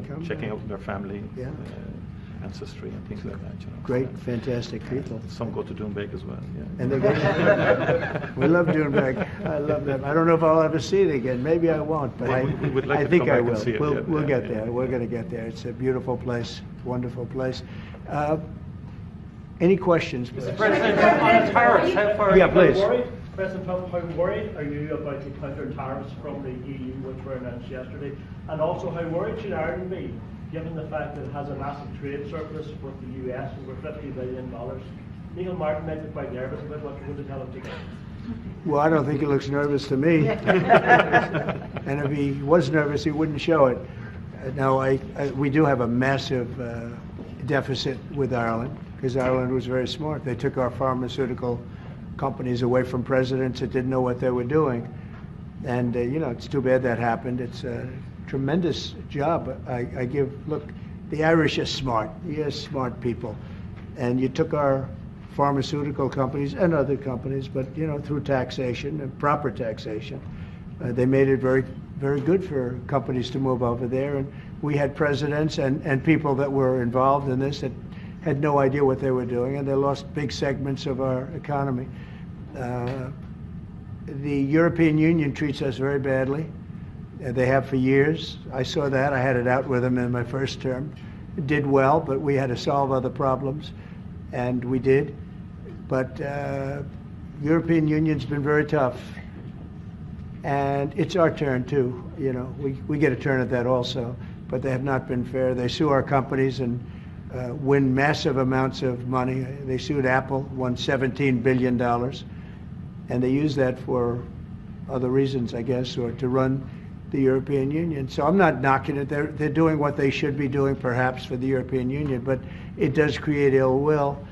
come. checking out their family, Yeah. ancestry and things like that. You know. Great, fantastic people. Some go to Doonbeg as well. Yeah. And they go, we love Doonbeg. I love them. I don't know if I'll ever see it again. Maybe I won't, but Well, we would like I to think come I back and will. see it, We'll, yeah, we'll yeah, get yeah. there. We're going to get there. It's a beautiful place, wonderful place. Any questions? Mr. President, on tariffs, how far Yeah, are you please. worried? President Trump, how worried are you about the counter tariffs from the EU, which were announced yesterday? And also, how worried should Ireland be, given the fact that it has a massive trade surplus with the U.S. over $50 billion? Neil Martin might be quite nervous about what you're going to tell him today. Well, I don't think he looks nervous to me. And if he was nervous, he wouldn't show it. No, we do have a massive deficit with Ireland, because Ireland was very smart. They took our pharmaceutical companies away from presidents that didn't know what they were doing. And, it's too bad that happened. It's a tremendous job. Look, the Irish are smart. You're smart people. And you took our pharmaceutical companies and other companies, but, through taxation and proper taxation, they made it very, very good for companies to move over there. And we had presidents and people that were involved in this that had no idea what they were doing, and they lost big segments of our economy. The European Union treats us very badly. They have for years. I saw that. I had it out with them in my first term. It did well, but we had to solve other problems, and we did. But European Union's been very tough, and it's our turn too. We get a turn at that also, but they have not been fair. They sue our companies and win massive amounts of money. They sued Apple, won $17 billion, and they use that for other reasons, I guess, or to run the European Union. So I'm not knocking it. They're doing what they should be doing, perhaps, for the European Union, but it does create ill will.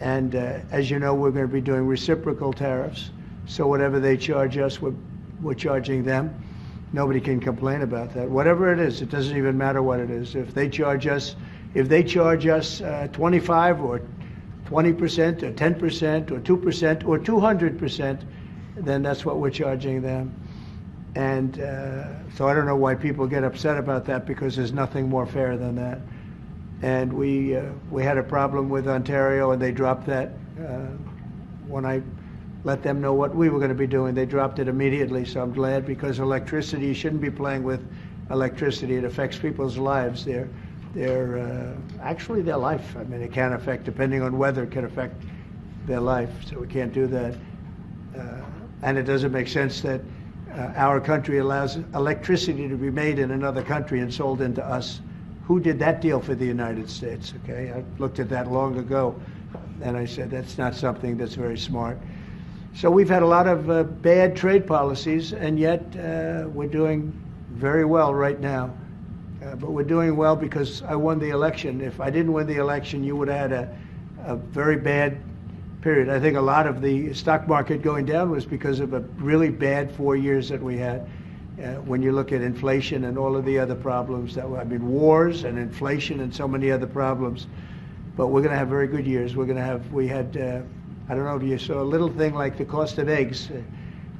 And as you know, we're going to be doing reciprocal tariffs. So whatever they charge us, we're charging them. Nobody can complain about that. Whatever it is, it doesn't even matter what it is. If they charge us 25 or 20% or 10% or 2% or 200%, then that's what we're charging them. And so I don't know why people get upset about that, because there's nothing more fair than that. And we had a problem with Ontario, and they dropped that when I let them know what we were going to be doing. They dropped it immediately, so I'm glad, because electricity, you shouldn't be playing with electricity. It affects people's lives. Actually their life. I mean, it can affect, depending on weather, it can affect their life, so we can't do that. And it doesn't make sense that our country allows electricity to be made in another country and sold into us. Who did that deal for the United States? Okay, I looked at that long ago, and I said that's not something that's very smart. So we've had a lot of bad trade policies, and yet we're doing very well right now. But we're doing well because I won the election. If I didn't win the election, you would have had a very bad period. I think a lot of the stock market going down was because of a really bad 4 years that we had. When you look at inflation and all of the other problems wars and inflation and so many other problems. But we're going to have very good years. We had, I don't know if you saw a little thing like the cost of eggs,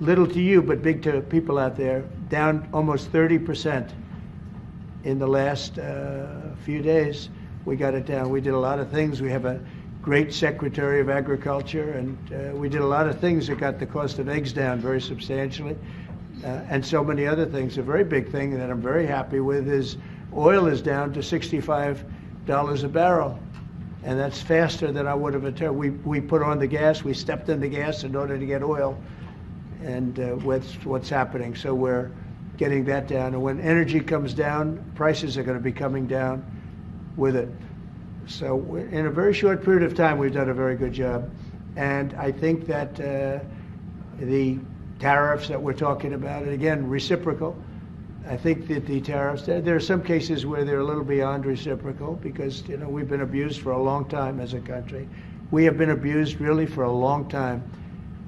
little to you, but big to people out there, down almost 30% in the last few days. We got it down. We did a lot of things. We have a great Secretary of Agriculture, and we did a lot of things that got the cost of eggs down very substantially. And so many other things. A very big thing that I'm very happy with is oil is down to $65 a barrel. And that's faster than I would have attempted. We put on the gas, we stepped in the gas in order to get oil. And what's happening. So we're getting that down. And when energy comes down, prices are going to be coming down with it. So in a very short period of time, we've done a very good job. And I think that the tariffs that we're talking about, and again, reciprocal. I think that the tariffs, there are some cases where they're a little beyond reciprocal, because we've been abused for a long time as a country. We have been abused really for a long time,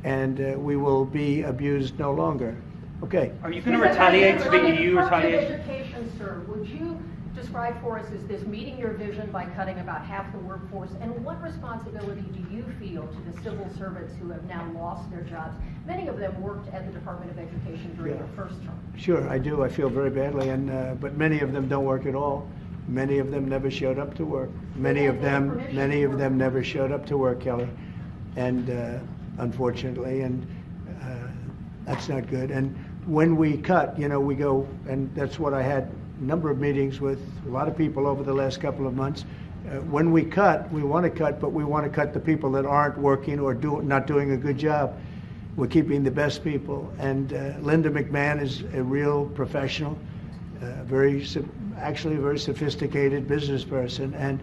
and we will be abused no longer. Okay. Are you going to retaliate to the EU retaliation? question, sir. Would you describe for us, is this meeting your vision by cutting about half the workforce? And what responsibility do you feel to the civil servants who have now lost their jobs? Many of them worked at the Department of Education during Yeah. their first term. Sure, I do. I feel very badly, and but many of them don't work at all. Many of them never showed up to work. Many of them never showed up to work, Kelly, and unfortunately, and that's not good. And when we cut, you know, we go, and that's what I had a number of meetings with a lot of people over the last couple of months. When we cut, we want to cut, but we want to cut the people that aren't working or not doing a good job. We're keeping the best people, and Linda McMahon is a real professional, actually a very sophisticated business person, and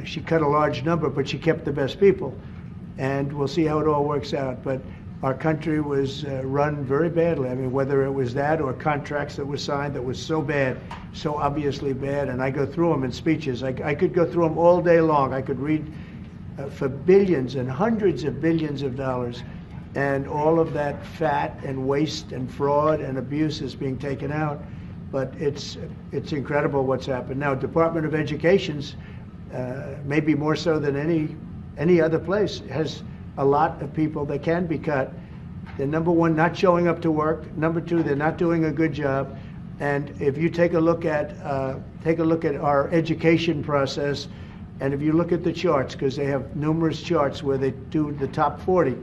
she cut a large number, but she kept the best people, and we'll see how it all works out. But our country was run very badly. I mean, whether it was that or contracts that were signed that was so bad, so obviously bad, and I go through them in speeches. I could go through them all day long. I could read for billions and hundreds of billions of dollars, and all of that fat and waste and fraud and abuse is being taken out. But it's incredible what's happened. Now, Department of Education's maybe more so than any other place has a lot of people that can be cut. They're, number one, not showing up to work. Number two, they're not doing a good job. And if you take a look at our education process, and if you look at the charts, because they have numerous charts where they do the top 40,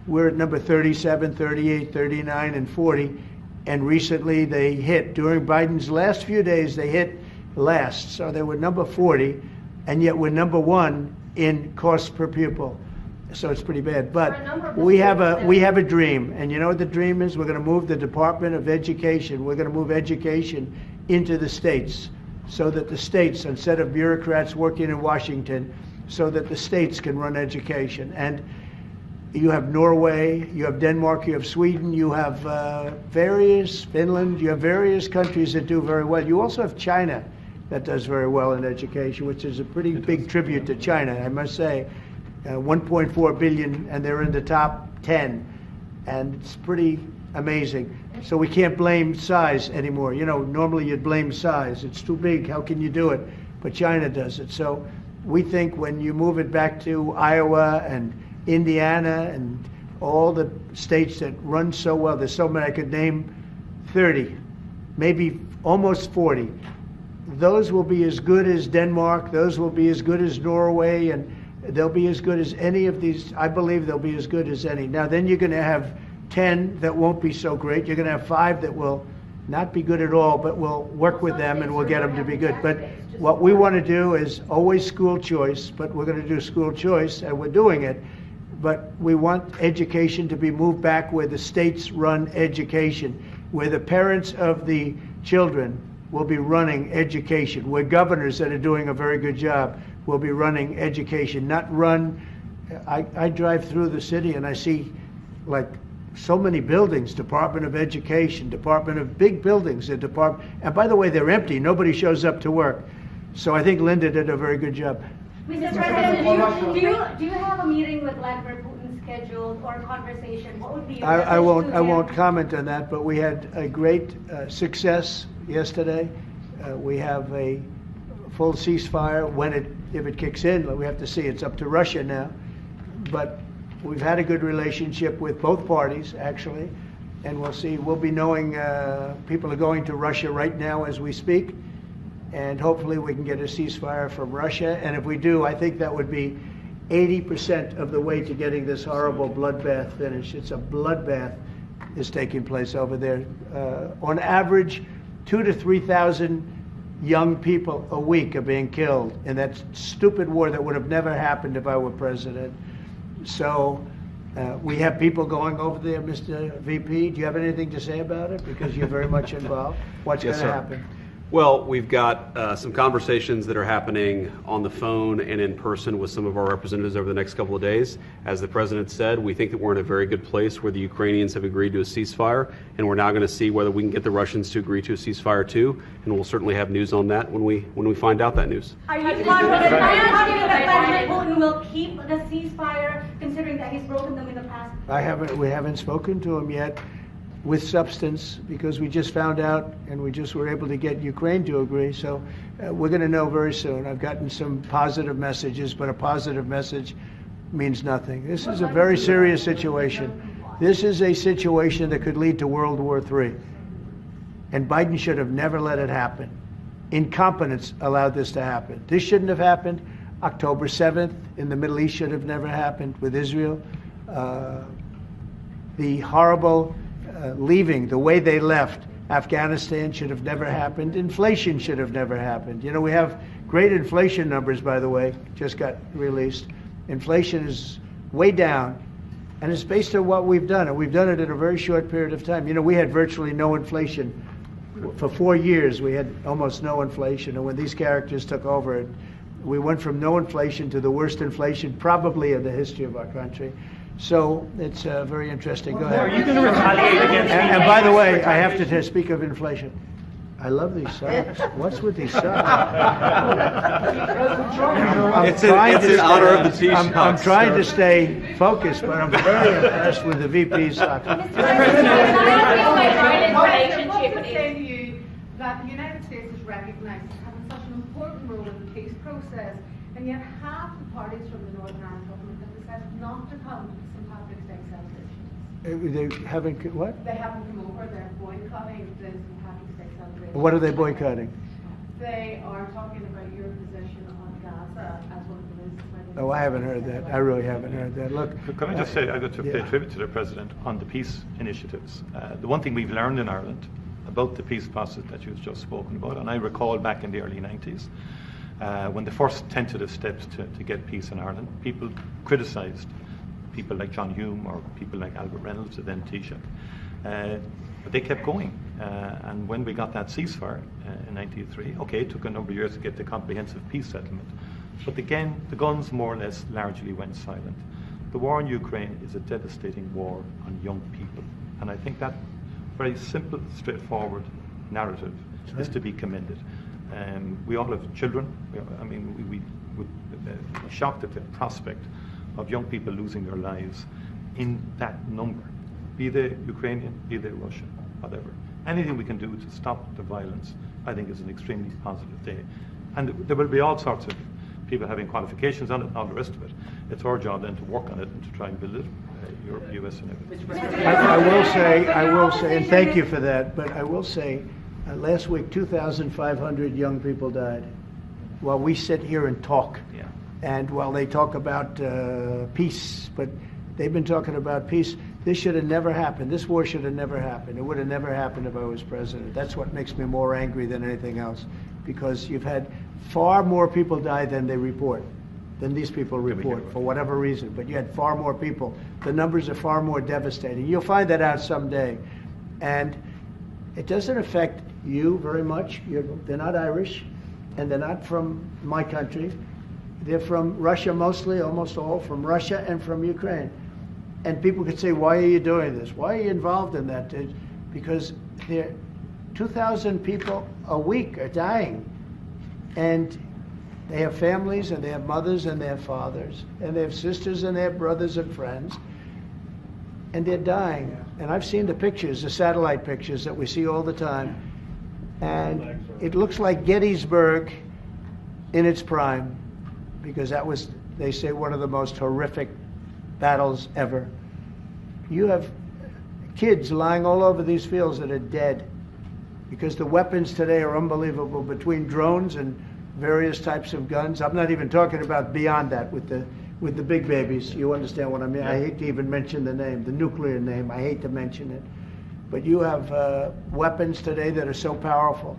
we're at number 37, 38, 39, and 40. And recently they hit, during Biden's last few days, they hit last. So they were number 40, and yet we're number 1 in cost per pupil. So it's pretty bad. But we have a dream, and you know what the dream is? We're going to move the Department of Education. We're going to move education into the states, so that the states, instead of bureaucrats working in Washington, so that the states can run education. And you have Norway, you have Denmark, you have Sweden, you have Finland, you have various countries that do very well. You also have China that does very well in education, which is a pretty big tribute to China, I must say. 1.4 billion, and they're in the top 10, and it's pretty amazing. So we can't blame size anymore. You know, normally you'd blame size. It's too big, how can you do it? But China does it. So we think when you move it back to Iowa and Indiana and all the states that run so well, there's so many, I could name 30, maybe almost 40. Those will be as good as Denmark, those will be as good as Norway, and they'll be as good as any of these. I believe they'll be as good as any. Now then you're going to have 10 that won't be so great. You're going to have 5 that will not be good at all, but we'll work with them and we'll get them to be good. But what we want to do is always school choice, but we're going to do school choice, and we're doing it. But we want education to be moved back where the states run education, where the parents of the children will be running education, where governors that are doing a very good job will be running education, not run. I drive through the city and I see like so many buildings, Department of Education, Department of big buildings, and by the way, they're empty. Nobody shows up to work. So I think Linda did a very good job. Mr. President, do you have a meeting with Vladimir Putin scheduled or a conversation? What would be your I won't comment on that, but we had a great success yesterday. We have a full ceasefire if it kicks in. We have to see. It's up to Russia now. But we've had a good relationship with both parties, actually, and we'll see. We'll be knowing people are going to Russia right now as we speak, and hopefully we can get a ceasefire from Russia. And if we do, I think that would be 80% of the way to getting this horrible bloodbath finished. It's a bloodbath is taking place over there. On average, 2,000 to 3,000 young people a week are being killed in that stupid war that would have never happened if I were president. So we have people going over there. Mr. VP, do you have anything to say about it? Because you're very much involved. What's going to happen? Well, we've got some conversations that are happening on the phone and in person with some of our representatives over the next couple of days. As the president said, we think that we're in a very good place where the Ukrainians have agreed to a ceasefire, and we're now going to see whether we can get the Russians to agree to a ceasefire too, and we'll certainly have news on that when we find out that news. Are you confident that President Putin will keep the ceasefire, considering that he's broken them in the past? We haven't spoken to him yet. with substance, because we just found out and we just were able to get Ukraine to agree. So we're going to know very soon. I've gotten some positive messages, but a positive message means nothing. This is a very serious situation. This is a situation that could lead to World War III. And Biden should have never let it happen. Incompetence allowed this to happen. This shouldn't have happened. October 7th in the Middle East should have never happened with Israel. The horrible leaving, the way they left Afghanistan should have never happened. Inflation should have never happened. You know, we have great inflation numbers, by the way, just got released. Inflation is way down, and it's based on what we've done, and we've done it in a very short period of time. You know, we had virtually no inflation. For 4 years, we had almost no inflation, and when these characters took over, we went from no inflation to the worst inflation probably in the history of our country. So it's very interesting. Go ahead. Are you going to retaliate against And by the way, I have to speak of inflation. I love these socks. What's with these socks? It's in honor of the T-shirts. I'm trying to stay focused, but I'm very impressed with the VP's socks. What would say to you that the United States is recognised as having such an important role in the peace process, and yet half the parties from the Northern Ireland government have decided not to come to St. Patrick's Day celebrations? They haven't, what? They haven't come over, they're boycotting the St. Patrick's Day celebration. What are they boycotting? They are talking about your position on Gaza as one of the reasons why they... Oh, I haven't heard that. I really haven't heard that. Look. Can I just say, I got to pay Yeah. tribute to the President on the peace initiatives. The one thing we've learned in Ireland about the peace process that you've just spoken about, and I recall back in the early 90s, when the first tentative steps to get peace in Ireland, people criticised people like John Hume or people like Albert Reynolds, the then Taoiseach. But they kept going. And when we got that ceasefire in 1993, okay, it took a number of years to get the comprehensive peace settlement. But again, the guns more or less largely went silent. The war in Ukraine is a devastating war on young people. And I think that very simple, straightforward narrative is to be commended. We all have children. We would be shocked at the prospect of young people losing their lives in that number, be they Ukrainian, be they Russian, whatever. Anything we can do to stop the violence, I think, is an extremely positive day. And there will be all sorts of people having qualifications on it and all the rest of it. It's our job then to work on it and to try and build it, Europe, US and everything. I will say, and thank you for that, but I will say, last week 2,500 young people died while we sit here and talk. Yeah. And while they talk about peace, but they've been talking about peace. This should have never happened. This war should have never happened. It would have never happened if I was president. That's what makes me more angry than anything else, because you've had far more people die than they report, than these people report, for whatever reason. But you had far more people. The numbers are far more devastating. You'll find that out someday. And it doesn't affect you very much. They're not Irish, and they're not from my country. They're from Russia mostly, almost all from Russia and from Ukraine. And people could say, why are you doing this? Why are you involved in that? Because 2,000 people a week are dying. And they have families, and they have mothers, and they have fathers, and they have sisters, and they have brothers and friends. And they're dying. And I've seen the pictures, the satellite pictures that we see all the time. And it looks like Gettysburg in its prime, because that was, they say, one of the most horrific battles ever. You have kids lying all over these fields that are dead, because the weapons today are unbelievable, between drones and various types of guns. I'm not even talking about beyond that with the big babies. You understand what I mean? I hate to even mention the name, the nuclear name. I hate to mention it. But you have weapons today that are so powerful.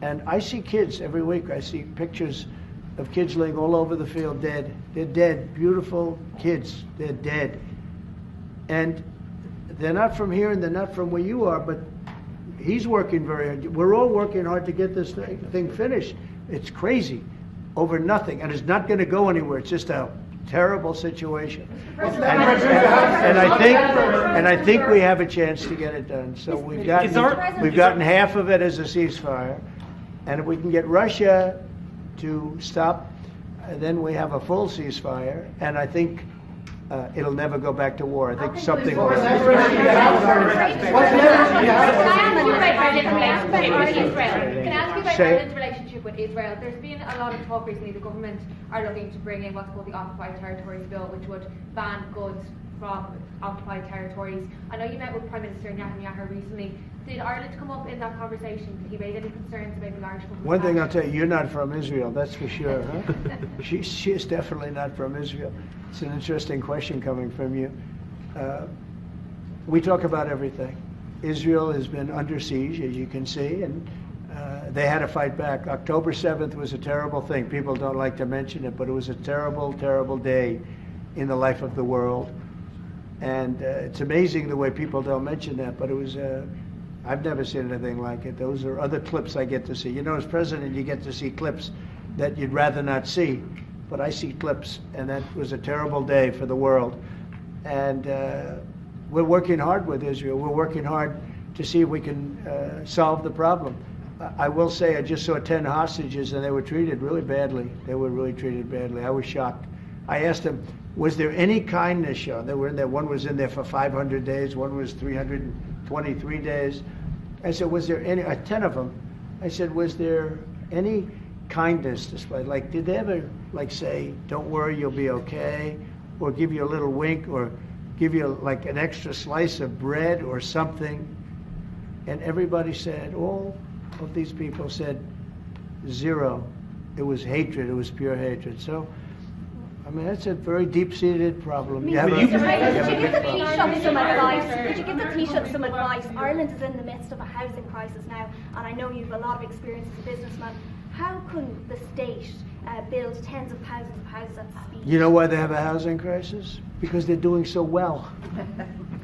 And I see kids every week. I see pictures of kids laying all over the field dead. They're dead. Beautiful kids. They're dead. And they're not from here and they're not from where you are, but he's working very hard. We're all working hard to get this thing finished. It's crazy over nothing, and it's not going to go anywhere. It's just a terrible situation. And I think we have a chance to get it done. So we've gotten half of it as a ceasefire, and if we can get Russia to stop, then we have a full ceasefire. And I think it'll never go back to war. I think Okay, something so will it's- happen. Can I ask you about Say- Ireland's relationship with Israel? There's been a lot of talk recently. The government are looking to bring in what's called the Occupied Territories Bill, which would ban goods from occupied territories. I know you met with Prime Minister Netanyahu recently. Did Ireland come up in that conversation? Did he raise any concerns about the large government? One thing I'll tell you, you're not from Israel, that's for sure, huh? She is definitely not from Israel. It's an interesting question coming from you. We talk about everything. Israel has been under siege, as you can see, and they had to fight back. October 7th was a terrible thing. People don't like to mention it, but it was a terrible, terrible day in the life of the world. And it's amazing the way people don't mention that, but it was, I've never seen anything like it. Those are other clips I get to see. You know, as president, you get to see clips that you'd rather not see, but I see clips, and that was a terrible day for the world. And we're working hard with Israel. We're working hard to see if we can solve the problem. I will say I just saw 10 hostages, and they were treated really badly. They were really treated badly. I was shocked. I asked them, was there any kindness shown? They were in there. One was in there for 500 days. One was 323 days. I said, was there any, 10 of them, I said, was there any kindness displayed? Like, did they ever, like, say, don't worry, you'll be okay? Or give you a little wink, or give you, like, an extra slice of bread or something? And everybody said, all of these people said, zero. It was hatred. It was pure hatred. So, I mean, that's a very deep-seated problem. Could you give the Taoiseach some advice? Could Could you give the Taoiseach some advice? Ireland is in the midst of a housing crisis now, and I know you have a lot of experience as a businessman. How can the state build tens of thousands of houses at speed? You know why they have a housing crisis? Because they're doing so well.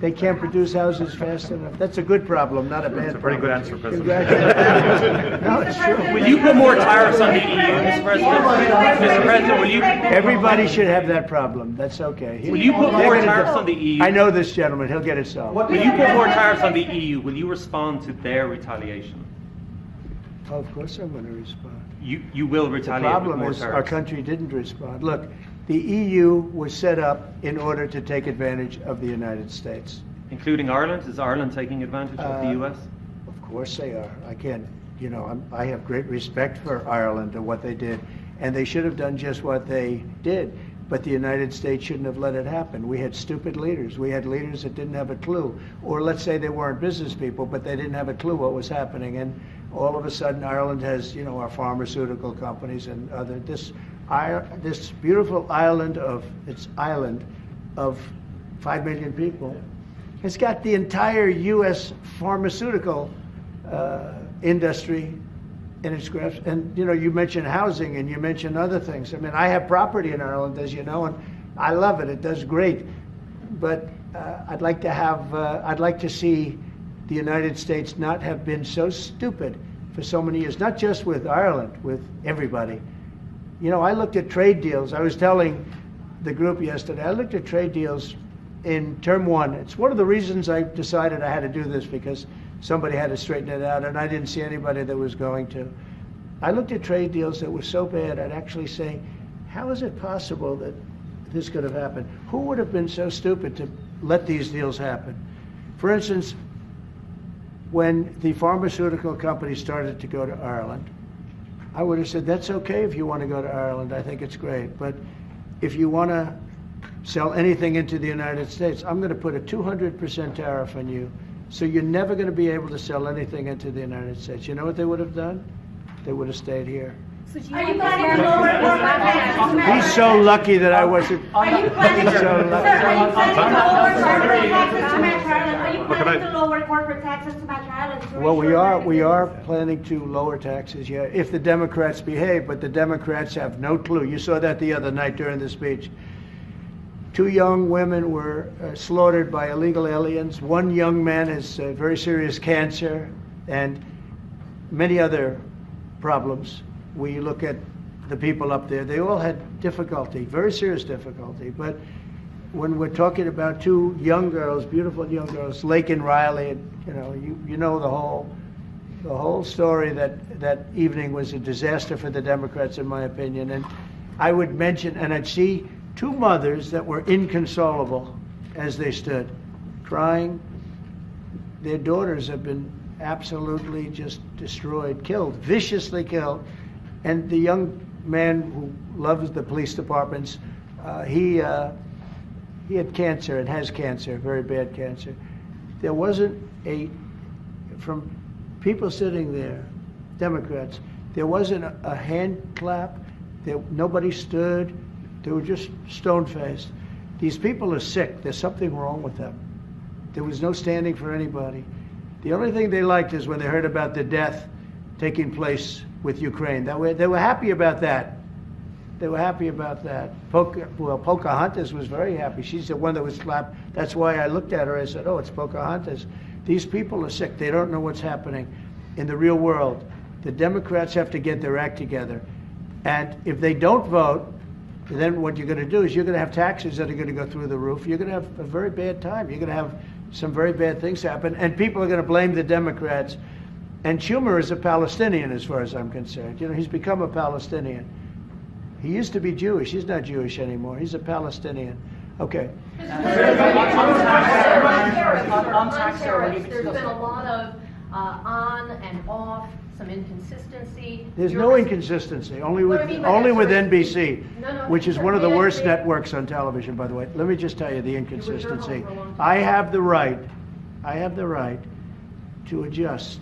They can't produce houses fast enough. That's a good problem, not a bad problem. That's a very good answer, President. Congratulations. No, it's true. Will you put more tariffs on the EU, Mr. President? Mr. President, will you? Everybody should have that problem. That's okay. Will you put They're more gonna tariffs do- on the EU? I know this gentleman. He'll get it solved. Will you put more tariffs on the EU? Will you respond to their retaliation? Oh, of course I'm going to respond. You will The retaliate with problem more is our tariffs. country didn't respond. Look, the EU was set up in order to take advantage of the United States. Including Ireland? Is Ireland taking advantage of the US? Of course they are. I can't, you know, I have great respect for Ireland and what they did, and they should have done just what they did. But the United States shouldn't have let it happen. We had stupid leaders. We had leaders that didn't have a clue. Or let's say they weren't business people, but they didn't have a clue what was happening. And all of a sudden, Ireland has, you know, our pharmaceutical companies and other, this beautiful island of 5 million people. It's got the entire U.S. pharmaceutical industry in its grasp. And, you know, you mentioned housing and you mentioned other things. I mean, I have property in Ireland, as you know, and I love it. It does great. But I'd like to see the United States not have been so stupid for so many years, not just with Ireland, with everybody. You know, I looked at trade deals. I was telling the group yesterday, I looked at trade deals in term one. It's one of the reasons I decided I had to do this, because somebody had to straighten it out, and I didn't see anybody that was going to. I looked at trade deals that were so bad, I'd actually say, how is it possible that this could have happened? Who would have been so stupid to let these deals happen? For instance, when the pharmaceutical companies started to go to Ireland, I would have said, that's okay if you want to go to Ireland. I think it's great. But if you want to sell anything into the United States, I'm going to put a 200% tariff on you. So you're never going to be able to sell anything into the United States. You know what they would have done? They would have stayed here. So do you Are you want planning to lower corporate taxes to match? He's so lucky that I wasn't. Are you planning to, He's so lucky. sir, are you planning to lower corporate taxes to match Ireland? Are you Look, planning to lower corporate taxes to match Ireland? to Well, ensure we that are planning to lower taxes, yeah, if the Democrats behave, but the Democrats have no clue. You saw that the other night during the speech. 2 young women were slaughtered by illegal aliens. 1 young man has very serious cancer, and many other problems. We look at the people up there, they all had difficulty, very serious difficulty. But when we're talking about 2 young girls, beautiful young girls, Lake and Riley, and, you know, you know the whole story. That evening was a disaster for the Democrats, in my opinion. And I would mention, and I'd see two mothers that were inconsolable as they stood, crying. Their daughters have been absolutely just destroyed, killed, viciously killed. And the young man who loves the police departments, he had cancer and has cancer, very bad cancer. There wasn't from people sitting there, Democrats, there wasn't a hand clap. Nobody stood. They were just stone-faced. These people are sick. There's something wrong with them. There was no standing for anybody. The only thing they liked is when they heard about the death taking place with Ukraine. They were happy about that. They were happy about that. Pocahontas was very happy. She's the one that was slapped. That's why I looked at her. I said, oh, it's Pocahontas. These people are sick. They don't know what's happening in the real world. The Democrats have to get their act together. And if they don't vote, then what you're going to do is you're going to have taxes that are going to go through the roof. You're going to have a very bad time. You're going to have some very bad things happen. And people are going to blame the Democrats. And Schumer is a Palestinian as far as I'm concerned. You know, he's become a Palestinian. He used to be Jewish. He's not Jewish anymore. He's a Palestinian. Okay. On tariffs, there's been a lot of on and off, some inconsistency. There's no inconsistency, only with NBC, which is one of the worst networks on television, by the way. Let me just tell you the inconsistency. I have the right to adjust.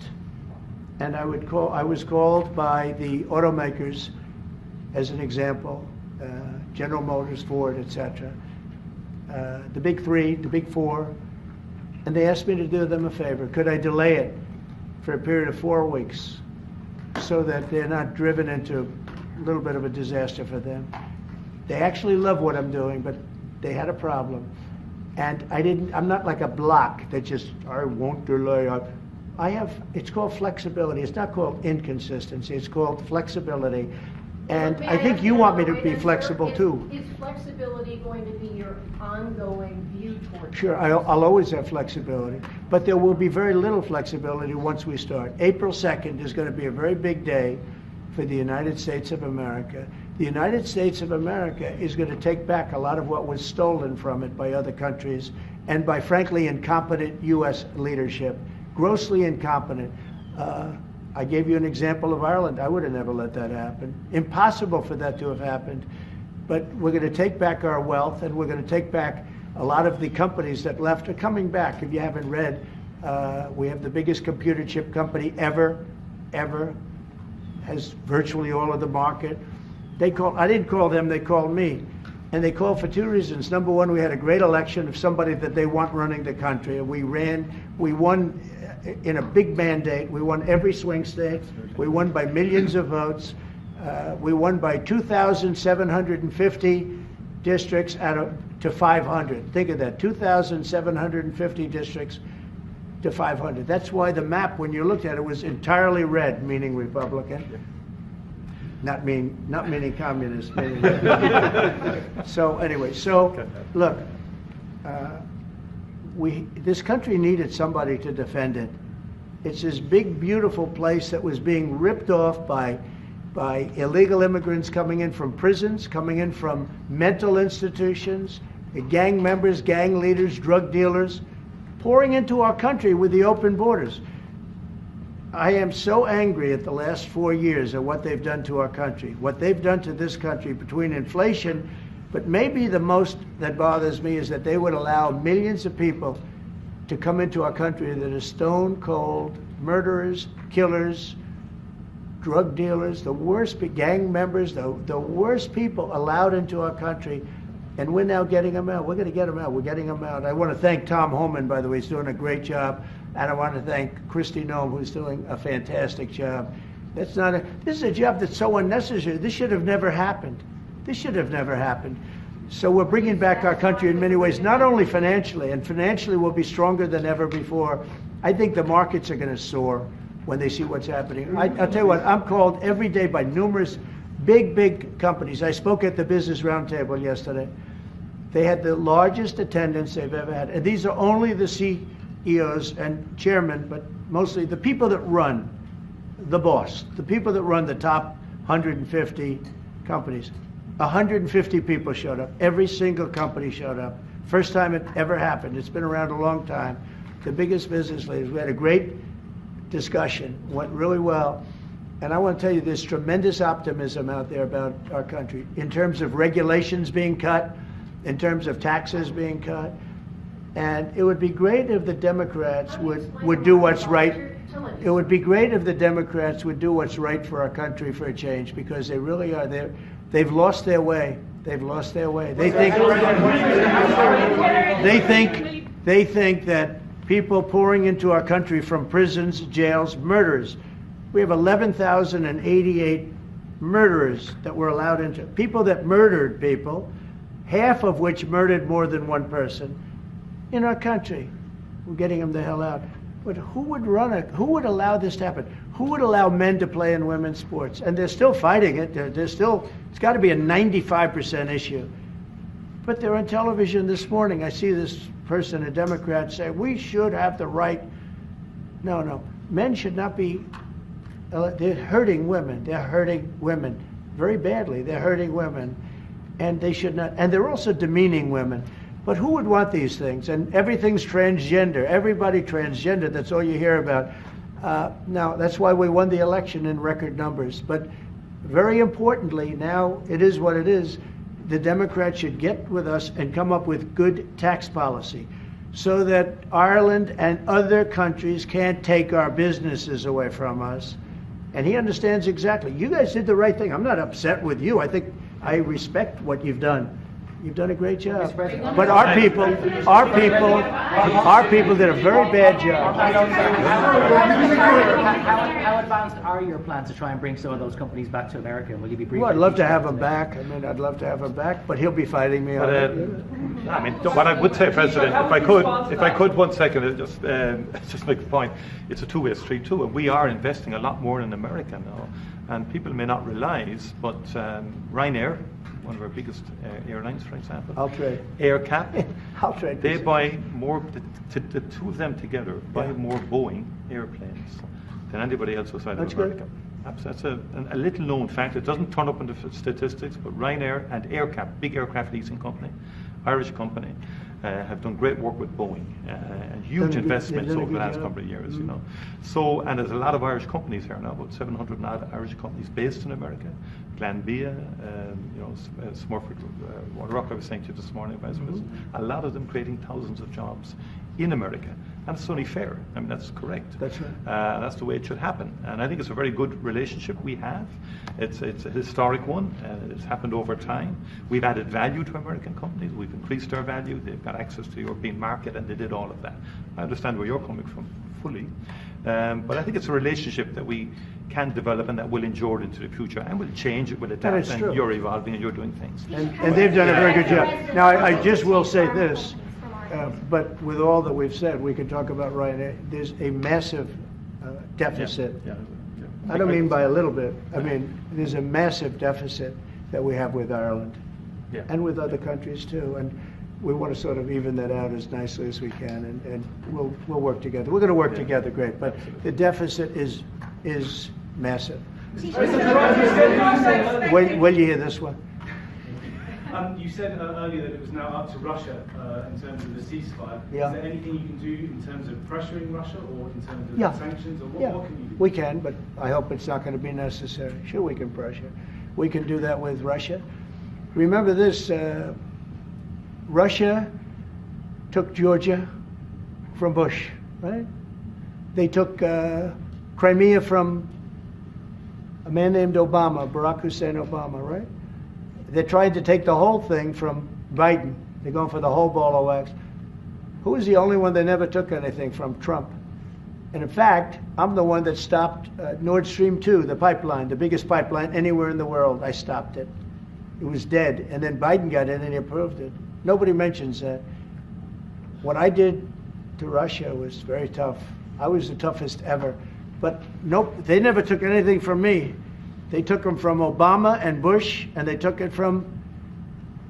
And I was called by the automakers as an example, General Motors, Ford, etc. The big three, the big four, and they asked me to do them a favor. Could I delay it for a period of 4 weeks so that they're not driven into a little bit of a disaster for them? They actually love what I'm doing, but they had a problem. And I'm not like a block that just, I won't delay. It's called flexibility. It's not called inconsistency. It's called flexibility. And I think you want me to be flexible too. Is flexibility going to be your ongoing view towards? Sure, I'll always have flexibility, but there will be very little flexibility once we start. April 2nd is going to be a very big day for the United States of America. The United States of America is going to take back a lot of what was stolen from it by other countries and by, frankly, incompetent U.S. leadership, grossly incompetent. I gave you an example of Ireland. I would have never let that happen. Impossible for that to have happened. But we're going to take back our wealth, and we're going to take back a lot of the companies that left are coming back. If you haven't read, we have the biggest computer chip company ever, has virtually all of the market. I didn't call them, they called me. And they called for two reasons. Number one, we had a great election of somebody that they want running the country. And we won in a big mandate. We won every swing state. We won by millions of votes. We won by 2,750 districts to 500. Think of that, 2,750 districts to 500. That's why the map, when you looked at it, was entirely red, meaning Republican. Not meaning communist. Meaning so anyway, look, this country needed somebody to defend it. It's this big, beautiful place that was being ripped off by illegal immigrants coming in from prisons, coming in from mental institutions, gang members, gang leaders, drug dealers, pouring into our country with the open borders. I am so angry at the last 4 years at what they've done to our country, what they've done to this country between inflation, but maybe the most that bothers me is that they would allow millions of people to come into our country that are stone cold murderers, killers, drug dealers, the worst gang members, the worst people allowed into our country, and we're now getting them out. We're going to get them out. We're getting them out. I want to thank Tom Homan, by the way. He's doing a great job. And I want to thank Kristi Noem, who's doing a fantastic job. This is a job that's so unnecessary. This should have never happened. This should have never happened. So we're bringing back our country in many ways, not only financially, and financially we'll be stronger than ever before. I think the markets are going to soar when they see what's happening. I'll tell you what, I'm called every day by numerous big companies. I spoke at the Business Roundtable yesterday. They had the largest attendance they've ever had. And these are only the CEOs and chairmen, but mostly the people that run the boss, the people that run the top 150 companies. 150 people showed up. Every single company showed up. First time it ever happened. It's been around a long time. The biggest business leaders. We had a great discussion. Went really well. And I want to tell you, there's tremendous optimism out there about our country in terms of regulations being cut, in terms of taxes being cut. And it would be great if the Democrats would do what's right. It would be great if the Democrats would do what's right for our country for a change, because they really are there. They've lost their way. They've lost their way. They think that people pouring into our country from prisons, jails, murderers. We have 11,088 murderers that were allowed into, people that murdered people, half of which murdered more than one person in our country. We're getting them the hell out. But who would allow this to happen? Who would allow men to play in women's sports? And they're still fighting it. It's got to be a 95% issue. But they're on television this morning. I see this person, a Democrat, say, we should have the right. No. Men should not be, they're hurting women. They're hurting women very badly. They're hurting women. And they should not, and they're also demeaning women. But who would want these things? And everything's transgender. Everybody transgender. That's all you hear about. Now, that's why we won the election in record numbers. But very importantly, now it is what it is. The Democrats should get with us and come up with good tax policy so that Ireland and other countries can't take our businesses away from us. And he understands exactly. You guys did the right thing. I'm not upset with you. I respect what you've done. You've done a great job. But our people did a very bad job. How advanced are your plans to try and bring some of those companies back to America? Will you be briefing? Well, I'd love to have him back. I'd love to have him back, but he'll be fighting me on it. What I would say, President, if I could 1 second, just make the point. It's a two-way street too, and we are investing a lot more in America now. And people may not realize, but Ryanair, one of our biggest airlines, for example, AirCap, they buy more, the two of them together buy more Boeing airplanes than anybody else outside of America. That's a little known fact. It doesn't turn up in the statistics, but Ryanair and AirCap, big aircraft leasing company, Irish company, have done great work with Boeing, and huge investments over the last couple of years, you know. So, and there's a lot of Irish companies here now, about 700 odd Irish companies based in America. Glanbia, Smurford, Waterrock, I was saying to you this morning, Vice President. A lot of them creating thousands of jobs in America. And it's only fair. I mean, that's correct. That's right. That's the way it should happen. And I think it's a very good relationship we have. It's a historic one. It's happened over time. We've added value to American companies. We've increased our value. They've got access to the European market, and they did all of that. I understand where you're coming from fully. But I think it's a relationship that we can develop and that will endure into the future, and will change, it will adapt, and you're evolving and you're doing things. And they've done a very good job. Now, I just will say this, but with all that we've said, we can talk about Ryanair. There's a massive deficit. I don't mean by a little bit. I mean, there's a massive deficit that we have with Ireland and with other countries too. And we want to sort of even that out as nicely as we can, and we'll work together. We're going to work together great, but the deficit is massive. Will you hear this one? You said earlier that it was now up to Russia in terms of the ceasefire. Yeah. Is there anything you can do in terms of pressuring Russia, or in terms of sanctions, or what can you do? We can, but I hope it's not going to be necessary. Sure, we can pressure. We can do that with Russia. Remember this, Russia took Georgia from Bush, right? They took Crimea from a man named Obama, Barack Hussein Obama, right? They tried to take the whole thing from Biden. They're going for the whole ball of wax. Who was the only one that never took anything from? Trump. And in fact, I'm the one that stopped Nord Stream 2, the pipeline, the biggest pipeline anywhere in the world. I stopped it. It was dead. And then Biden got in and he approved it. Nobody mentions that. What I did to Russia was very tough. I was the toughest ever. But nope, they never took anything from me. They took them from Obama and Bush, and they took it from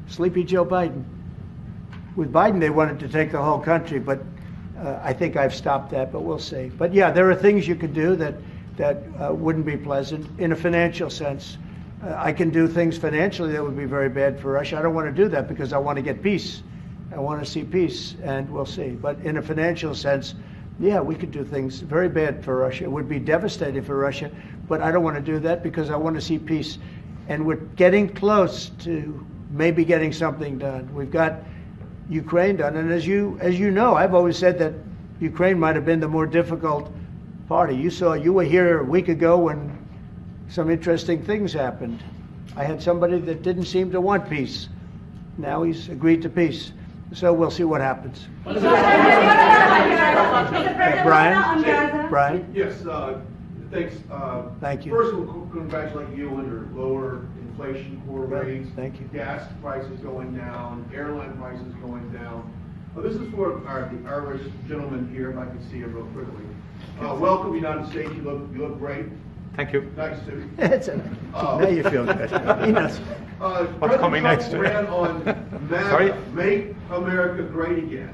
Sleepy Joe Biden. With Biden, they wanted to take the whole country, but I think I've stopped that, but we'll see. But yeah, there are things you could do that wouldn't be pleasant in a financial sense. I can do things financially that would be very bad for Russia. I don't want to do that because I want to get peace. I want to see peace, and we'll see. But in a financial sense, yeah, we could do things very bad for Russia. It would be devastating for Russia, but I don't want to do that because I want to see peace. And we're getting close to maybe getting something done. We've got Ukraine done, and as you know, I've always said that Ukraine might have been the more difficult party. You were here a week ago when some interesting things happened. I had somebody that didn't seem to want peace. Now he's agreed to peace. So we'll see what happens. Brian? Yes, thanks. Thank you. First, we'll congratulate you on your lower inflation core rates. Thank you. Gas prices going down, airline prices going down. This is for the Irish gentleman here, if I can see him real quickly. Welcome, United States. You look great. Thank you. Nice suit. Now you feel good. He knows. What's coming next? Ran on MAGA, Make America Great Again.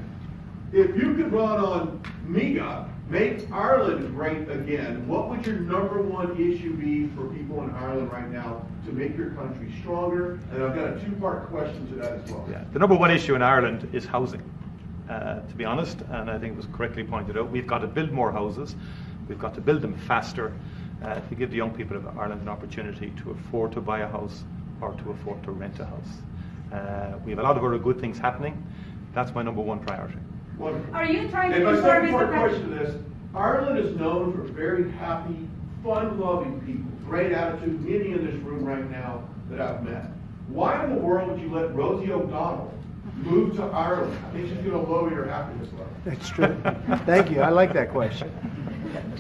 If you could run on MEGA, Make Ireland Great Again, what would your number one issue be for people in Ireland right now to make your country stronger? And I've got a two-part question to that as well. Yeah. The number one issue in Ireland is housing, to be honest, and I think it was correctly pointed out. We've got to build more houses. We've got to build them faster to give the young people of Ireland an opportunity to afford to buy a house or to afford to rent a house. We have a lot of other good things happening. That's my number one priority. Wonderful. Are you trying to and my ensure, second part Mr. question to this, Ireland is known for very happy, fun-loving people, great attitude, many in this room right now that I've met. Why in the world would you let Rosie O'Donnell move to Ireland? I think she's going to lower your happiness level. That's true. Thank you. I like that question.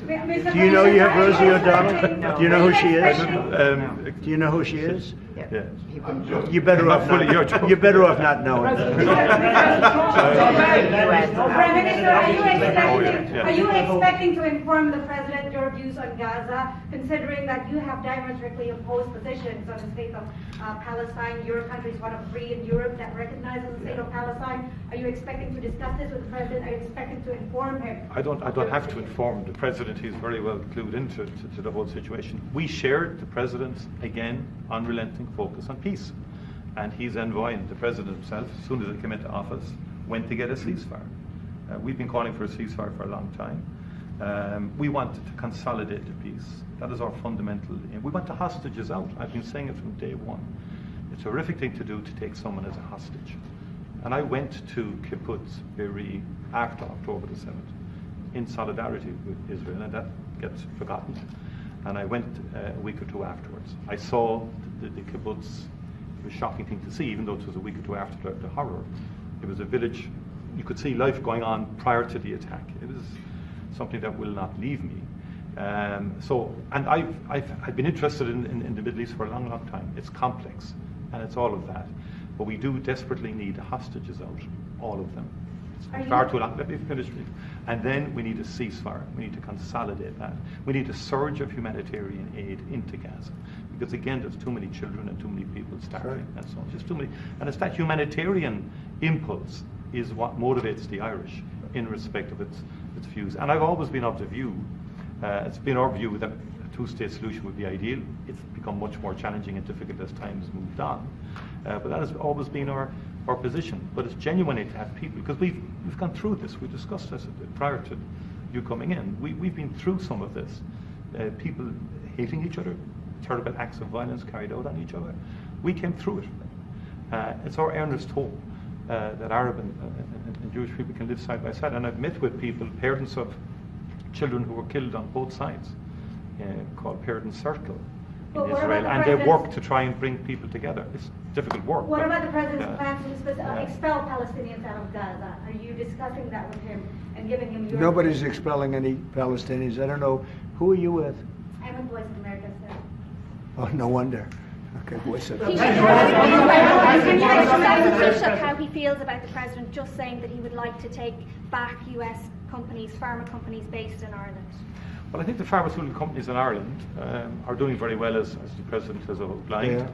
Mr. Do you know you have Rosie President, O'Donnell? Do you know who she is? Do you know who she is? Yeah. I'm joking. You're better off not knowing. Prime Minister, are you Yeah. expecting to inform the President your views on Gaza, considering that you have diametrically opposed positions on the state of Palestine? Your country is one of three in Europe that recognizes the state of Palestine. Are you expecting to discuss this with the President? Are you expecting to inform him? I don't have to inform the President. He's very well clued into the whole situation. We shared the President's, again, unrelenting focus on peace. And he's envoying, the President himself, as soon as he came into office, went to get a ceasefire. We've been calling for a ceasefire for a long time. We want to consolidate the peace. That is our fundamental aim. We want the hostages out. I've been saying it from day one. It's a horrific thing to do to take someone as a hostage. And I went to Kibbutz Be'eri after October the 7th in solidarity with Israel, and that gets forgotten. And I went a week or two afterwards. I saw the kibbutz. It was a shocking thing to see, even though it was a week or two after the horror. It was a village. You could see life going on prior to the attack. It was something that will not leave me. And I've been interested in the Middle East for a long, long time. It's complex, and it's all of that. But we do desperately need hostages out, all of them. It's far too long. Let me finish, please. And then we need a ceasefire. We need to consolidate that. We need a surge of humanitarian aid into Gaza. Because again, there's too many children and too many people starving, and so on. Just too many. And it's that humanitarian impulse is what motivates the Irish in respect of its views. And I've always been of the view, it's been our view that a two-state solution would be ideal. It's become much more challenging and difficult as time has moved on. But that has always been our position. But it's genuinely to have people, because we've gone through this. We discussed this prior to you coming in. We've been through some of this. People hating each other, terrible acts of violence carried out on each other. We came through it. It's our earnest hope that Arab and Jewish people can live side by side. And I've met with people, parents of children who were killed on both sides, called Parents Circle in Israel, and they work to try and bring people together. It's difficult work. What about the President's plans to expel Palestinians out of Gaza? Are you discussing that with him and giving him your... Nobody's expelling any Palestinians. I don't know. Who are you with? I'm with Voice of America, sir. Oh, no wonder. Okay, Voice of America. Can you explain how he feels about the President just saying that he would like to take back U.S. companies, pharma companies based in Ireland? Well, I think the pharmaceutical companies in Ireland are doing very well, as the President has outlined.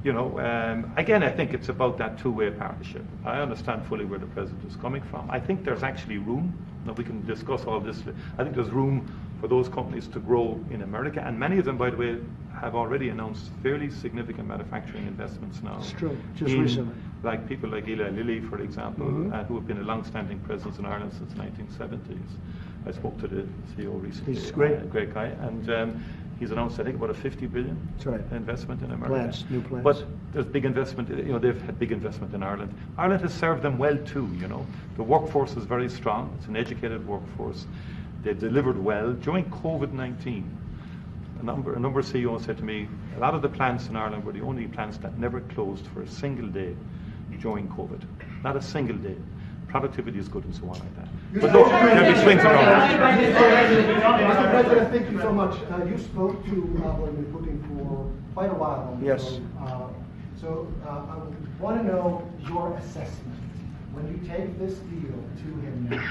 Yeah. Again, I think it's about that two-way partnership. I understand fully where the President is coming from. I think there's actually room. Now, we can discuss all this. I think there's room for those companies to grow in America. And many of them, by the way, have already announced fairly significant manufacturing investments now. It's true, just recently. Like people like Eli Lilly, for example, who have been a long-standing presence in Ireland since the 1970s. I spoke to the CEO recently. He's great. Great guy. And he's announced, I think, about a $50 billion investment in America. New plants. But there's big investment, they've had big investment in Ireland. Ireland has served them well too, The workforce is very strong. It's an educated workforce. They've delivered well. During COVID-19, a number of CEOs said to me, a lot of the plants in Ireland were the only plants that never closed for a single day during COVID. Not a single day. Productivity is good and so on like that. But look, there'll be swings around. Mr. President, thank you so much. You spoke to Vladimir Putin for quite a while on the Yes. phone. So I want to know your assessment. When you take this deal to him now,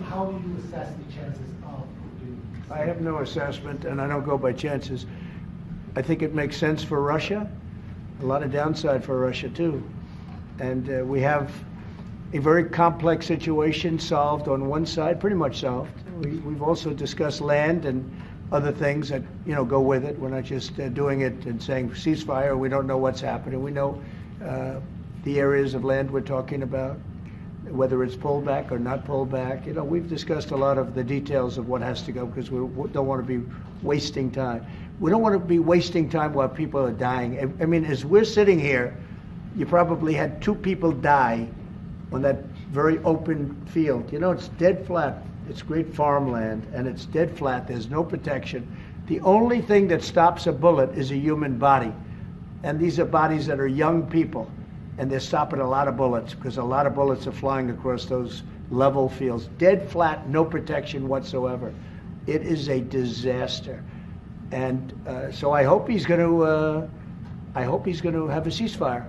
how do you assess the chances of Putin? I have no assessment, and I don't go by chances. I think it makes sense for Russia, a lot of downside for Russia too. And we have a very complex situation solved on one side, pretty much solved. We've also discussed land and other things that go with it. We're not just doing it and saying ceasefire. We don't know what's happening. We know the areas of land we're talking about, whether it's pulled back or not pulled back. We've discussed a lot of the details of what has to go because we don't want to be wasting time. We don't want to be wasting time while people are dying. I mean, as we're sitting here, you probably had 2 people die on that very open field. It's dead flat. It's great farmland, and it's dead flat. There's no protection. The only thing that stops a bullet is a human body. And these are bodies that are young people. And they're stopping a lot of bullets because a lot of bullets are flying across those level fields. Dead flat, no protection whatsoever. It is a disaster. And so I hope he's going to have a ceasefire.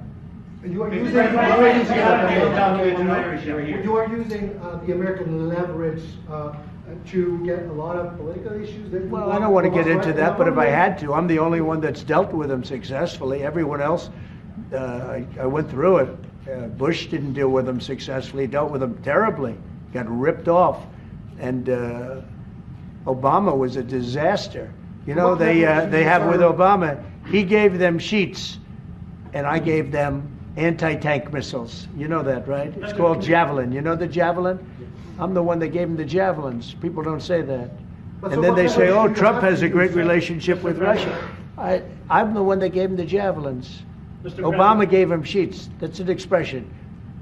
You are using the American leverage to get a lot of political issues. Well, I don't want to get into that, but if I had to, I'm the only one that's dealt with them successfully. Everyone else, I went through it. Bush didn't deal with them successfully, dealt with them terribly, got ripped off. And Obama was a disaster. They have with Obama, he gave them sheets, and I gave them anti-tank missiles. You know that, right? It's called Javelin. You know the Javelin? I'm the one that gave them the Javelins. People don't say that. And then they say, oh, Trump has a great relationship with Russia. I'm the one that gave him the Javelins. Obama gave him sheets. That's an expression.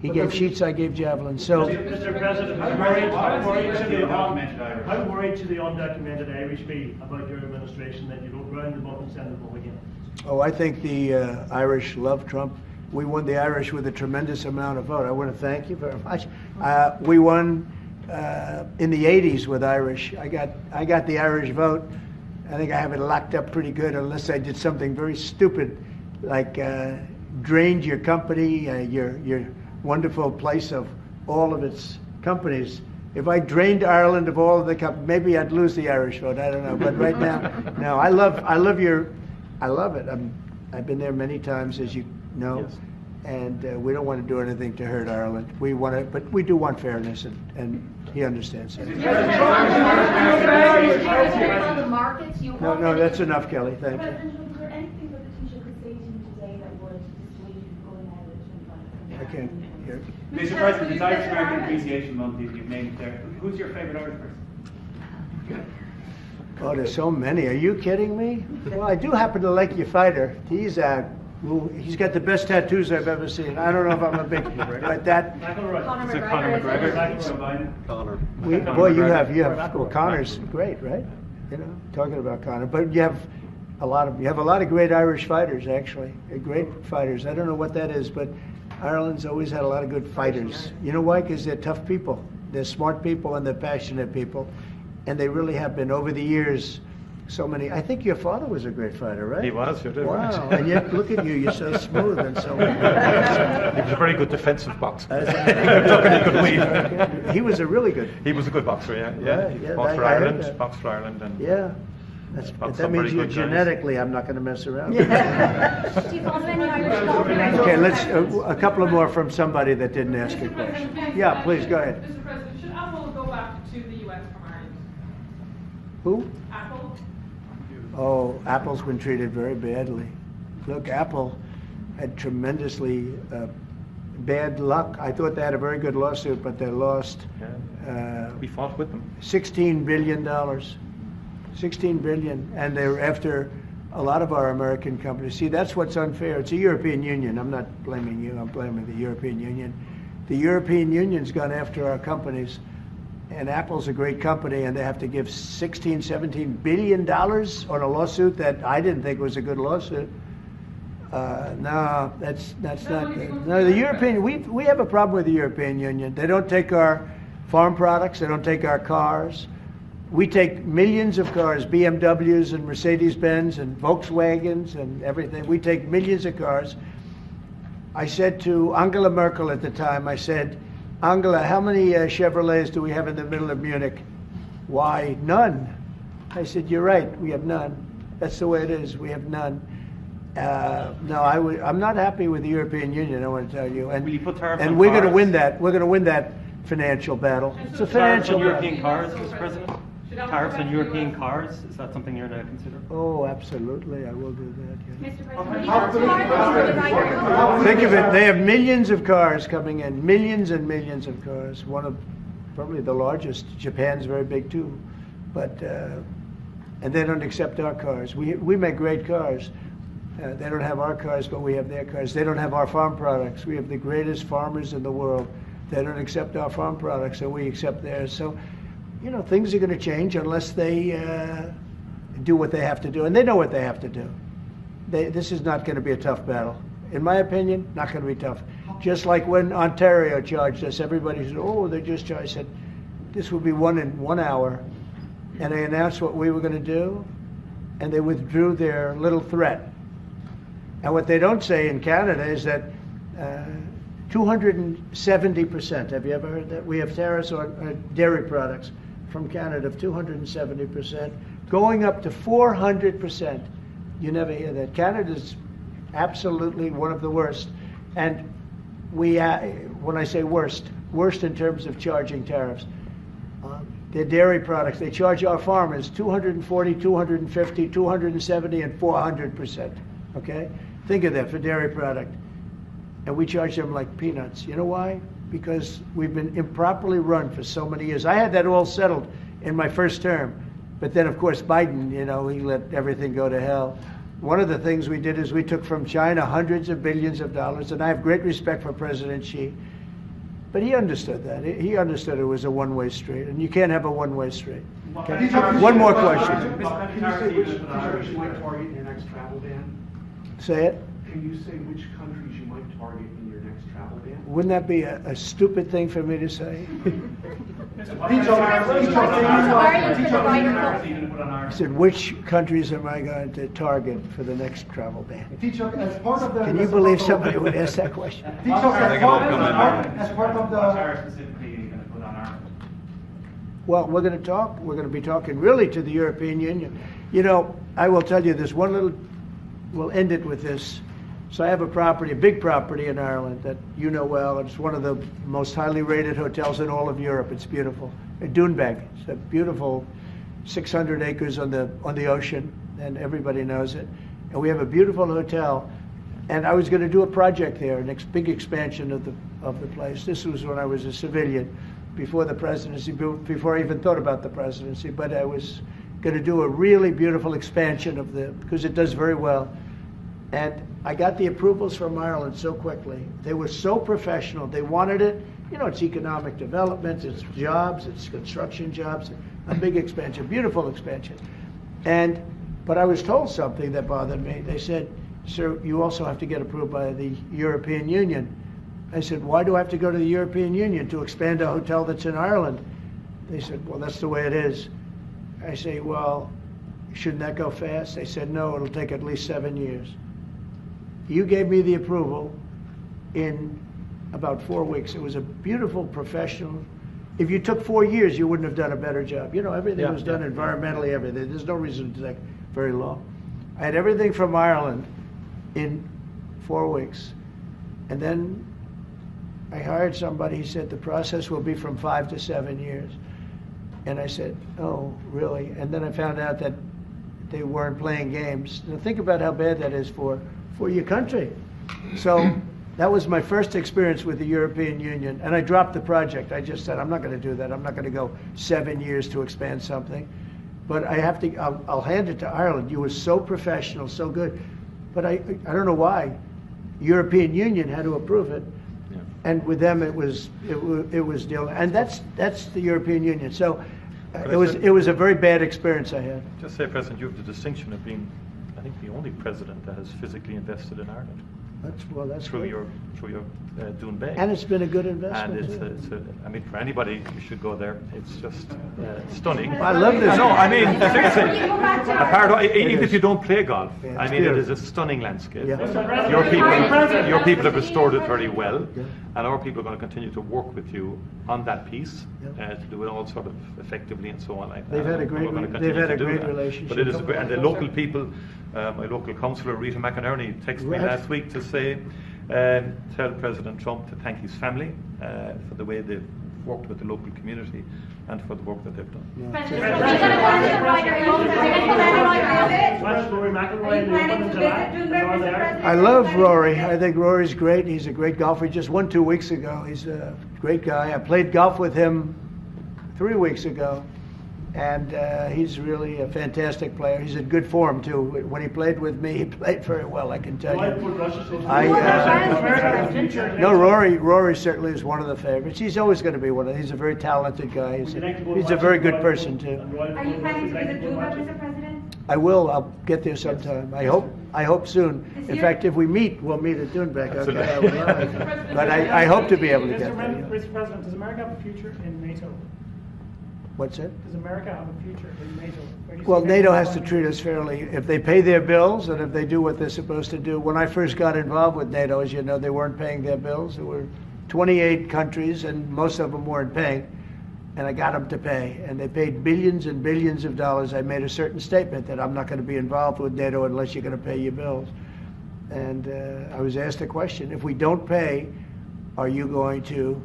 He gave sheets, I gave javelins. So, Mr. President, how worried should the undocumented Irish be about your administration that you don't round them up and send them home again? Oh, I think the Irish love Trump. We won the Irish with a tremendous amount of vote. I want to thank you very much. We won in the 80s with Irish. I got the Irish vote. I think I have it locked up pretty good unless I did something very stupid, like drained your company, your wonderful place of all of its companies. If I drained Ireland of all of the companies, maybe I'd lose the Irish vote. I don't know. But right now, no. I love it. I've been there many times, as you know, yes. And we don't want to do anything to hurt Ireland. We want to, but we do want fairness, and he understands that. No, that's enough, Kelly. Thank you. President, was there anything that the teacher could say to you today that would dissuade you from going ahead with I can't hear. Mr. President, it's Irish American Appreciation Month you've named there. Who's your favourite Irish person? Oh, there's so many. Are you kidding me? Well, I do happen to like your fighter. He's got the best tattoos I've ever seen. I don't know if I'm a big, but that. Conor McGregor. Conor. Boy, you have. Well, Conor's great, right? Talking about Conor, but you have a lot of great Irish fighters, actually. Great fighters. I don't know what that is, but Ireland's always had a lot of good fighters. You know why? Because they're tough people. They're smart people and they're passionate people. And they really have been, over the years, so many. I think your father was a great fighter, right? He was, you did. Wow, and yet look at you, you're so smooth and so. He was a very good defensive boxer. He was a really good. He was a good boxer, yeah. Boxed for Ireland, and yeah. That means you genetically, I'm not going to mess around. Do you follow any Irish golfers? Okay, let's a couple of more from somebody that didn't ask a question. Yeah, please go ahead. Mr. President, should Apple go back to the U.S. from Who? Apple? Oh, Apple's been treated very badly. Look, Apple had tremendously bad luck. I thought they had a very good lawsuit, but they lost We fought with them. $16 billion. $16 billion, and they're after a lot of our American companies. See, that's what's unfair. It's the European Union. I'm not blaming you. I'm blaming the European Union. The European Union's gone after our companies, and Apple's a great company, and they have to give $16, $17 billion on a lawsuit that I didn't think was a good lawsuit. No, that's not. No, the European. We have a problem with the European Union. They don't take our farm products. They don't take our cars. We take millions of cars, BMWs and Mercedes-Benz and Volkswagens and everything. We take millions of cars. I said to Angela Merkel at the time, I said, Angela, how many Chevrolets do we have in the middle of Munich? Why, none. I said, you're right, we have none. That's the way it is, we have none. No, I'm not happy with the European Union, I want to tell you. And, Will you put tariffs and on we're going to cars? win that. We're going to win that financial battle. It's a Tariffs financial on battle. European cars, Mr. President? Tariffs on European cars, is that something you're going to consider? Oh, absolutely, I will do that. Yeah. Mr. President, Think of it, they have millions of cars coming in, millions and millions of cars. One of probably the largest. Japan's very big too, but and they don't accept our cars. We make great cars. They don't have our cars, but we have their cars. They don't have our farm products. We have the greatest farmers in the world. They don't accept our farm products, and we accept theirs. So, you know, things are going to change unless they do what they have to do, and they know what they have to do. This is not going to be a tough battle. In my opinion, not going to be tough. Just like when Ontario charged us, everybody said, oh, they just charged. I said, this will be won in 1 hour. And they announced what we were going to do, and they withdrew their little threat. And what they don't say in Canada is that 270%, have you ever heard that? We have tariffs on dairy products from Canada of 270%, going up to 400%. You never hear that. Canada's absolutely one of the worst. And we, when I say worst in terms of charging tariffs. Their dairy products, they charge our farmers 240, 250, 270, and 400%. Okay? Think of that for dairy product. And we charge them like peanuts. You know why? Because we've been improperly run for so many years. I had that all settled in my first term. But then, of course, Biden, you know, he let everything go to hell. One of the things we did is we took from China hundreds of billions of dollars, and I have great respect for President Xi. But he understood that. He understood it was a one-way street, and you can't have a one-way street. Okay? One more question. Can you say which countries you might target in your next travel ban? Say it. Can you say which countries you might target in your next travel ban? Wouldn't that be a stupid thing for me to say? I said, which countries am I going to target for the next travel ban? Can you believe somebody would ask that question? As part of the... Well, we're going to talk. We're going to be talking really to the European Union. You know, I will tell you this one little, we'll end it with this. So I have a property, a big property in Ireland that you know well. It's one of the most highly rated hotels in all of Europe. It's beautiful. Doonbeg. It's a beautiful 600 acres on the ocean, and everybody knows it. And we have a beautiful hotel. And I was going to do a project there, a big expansion of the place. This was when I was a civilian, before the presidency, before I even thought about the presidency. But I was going to do a really beautiful expansion of because it does very well. And I got the approvals from Ireland so quickly. They were so professional. They wanted it. You know, it's economic development, it's jobs, it's construction jobs, a big expansion, beautiful expansion. But I was told something that bothered me. They said, sir, you also have to get approved by the European Union. I said, why do I have to go to the European Union to expand a hotel that's in Ireland? They said, well, that's the way it is. I say, well, shouldn't that go fast? They said, no, it'll take at least 7 years. You gave me the approval in about 4 weeks. It was a beautiful professional. If you took 4 years, you wouldn't have done a better job. You know, everything was done environmentally, everything. There's no reason to take very long. I had everything from Ireland in 4 weeks. And then I hired somebody. He said the process will be from 5 to 7 years. And I said, oh, really? And then I found out that they weren't playing games. Now think about how bad that is for your country. So that was my first experience with the European Union, and I dropped the project. I just said, I'm not going to do that. I'm not going to go 7 years to expand something. But I have to, I'll hand it to Ireland. You were so professional, so good. But I don't know why. European Union had to approve it. Yeah. And with them, it was deal. And that's the European Union. So it was a very bad experience I had. Just say, President, you have the distinction of being, I think, the only president that has physically invested in Ireland. That's through good. your Dún Bay. And it's been a good investment. And I mean, for anybody, you should go there. It's just stunning. I love this. No, I mean, seriously. Even if you don't play golf, Yeah, I it's mean, it beautiful. is a stunning landscape. Yeah. Your people have restored it very well, and our people are going to continue to work with you on that piece to do it all sort of effectively and so on like that. They've had a great And we're going to they've continue had a to do great that. relationship. But it is, and the local people, my local councillor Rita McInerney texted me Right. last week to say, tell President Trump to thank his family for the way they've worked with the local community and for the work that they've done. I love Rory. I think Rory's great. He's a great golfer. He just won 2 weeks ago. He's a great guy. I played golf with him 3 weeks ago, and he's really a fantastic player. He's in good form too. When he played with me, he played very well, I can tell you. No, Rory certainly is one of the favorites. He's always going to be one of them. He's a very talented guy. He's a very good person too. Are you planning to visit Dubai, Mr. President? I will. I'll get there sometime. I hope soon. In fact, if we meet, we'll meet at Doonbeck. Okay, I would love it. But I hope to be able to get there. Mr. President, does America have a future in NATO? What's it? Does America have a future in NATO? Where do you Well, see NATO has to treat us fairly. If they pay their bills and if they do what they're supposed to do. When I first got involved with NATO, as you know, they weren't paying their bills. There were 28 countries, and most of them weren't paying. And I got them to pay. And they paid billions and billions of dollars. I made a certain statement that I'm not going to be involved with NATO unless you're going to pay your bills. And I was asked a question, if we don't pay, are you going to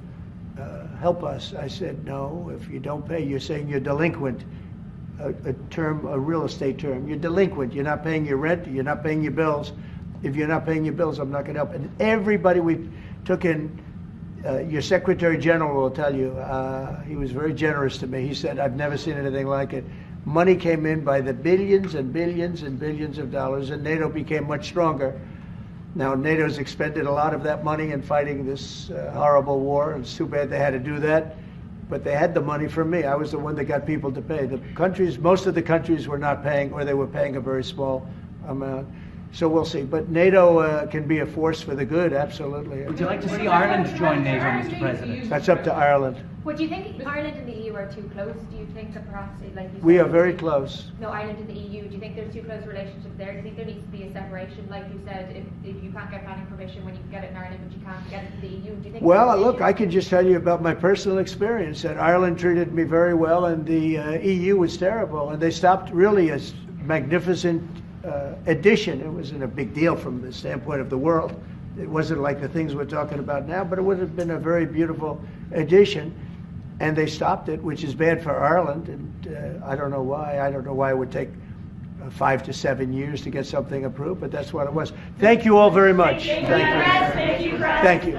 help us? I said, no, if you don't pay, you're saying you're delinquent. A real estate term. You're delinquent. You're not paying your rent. You're not paying your bills. If you're not paying your bills, I'm not going to help. And everybody we took in, your Secretary General will tell you, he was very generous to me. He said, I've never seen anything like it. Money came in by the billions and billions and billions of dollars, and NATO became much stronger. Now, NATO's expended a lot of that money in fighting this horrible war, and it's too bad they had to do that. But they had the money from me. I was the one that got people to pay. The countries, most of the countries were not paying, or they were paying a very small amount. So we'll see. But NATO can be a force for the good, absolutely. Would you like to see Ireland join NATO, Mr. President? That's up to Ireland. Would you think Ireland and the EU are too close? Do you think that perhaps, like you We said, are very close. No, Ireland and the EU. Do you think there's too close a relationship there? Do you think there needs to be a separation, like you said, if you can't get planning permission when you can get it in Ireland, but you can't get it in the EU? Do you think? Well, look, I can just tell you about my personal experience. That Ireland treated me very well, and the EU was terrible, and they stopped really a magnificent addition. It wasn't a big deal from the standpoint of the world. It wasn't like the things we're talking about now, but it would have been a very beautiful addition. And they stopped it, which is bad for Ireland, and I don't know why. I don't know why it would take 5 to 7 years to get something approved, but that's what it was. Thank you all very much. Thank you. Thank you.